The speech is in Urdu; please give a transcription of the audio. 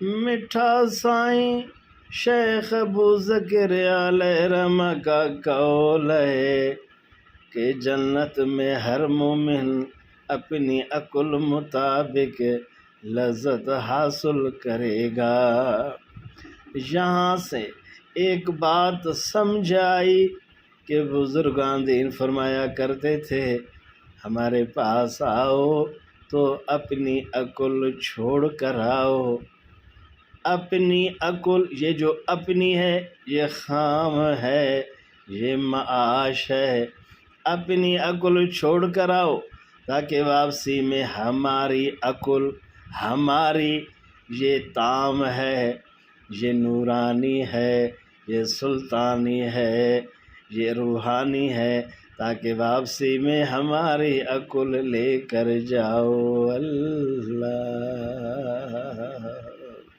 میٹھا سائیں شیخ ابو ذکر علیہ رحمہ کا قول ہے کہ جنت میں ہر مومن اپنی عقل مطابق لذت حاصل کرے گا۔ یہاں سے ایک بات سمجھ آئی کہ بزرگان دین فرمایا کرتے تھے ہمارے پاس آؤ تو اپنی عقل چھوڑ کر آؤ۔ اپنی عقل، یہ جو اپنی ہے یہ خام ہے، یہ معاش ہے۔ اپنی عقل چھوڑ کر آؤ تاکہ واپسی میں ہماری عقل، ہماری یہ تام ہے، یہ نورانی ہے، یہ سلطانی ہے، یہ روحانی ہے، تاکہ واپسی میں ہماری عقل لے کر جاؤ۔ اللہ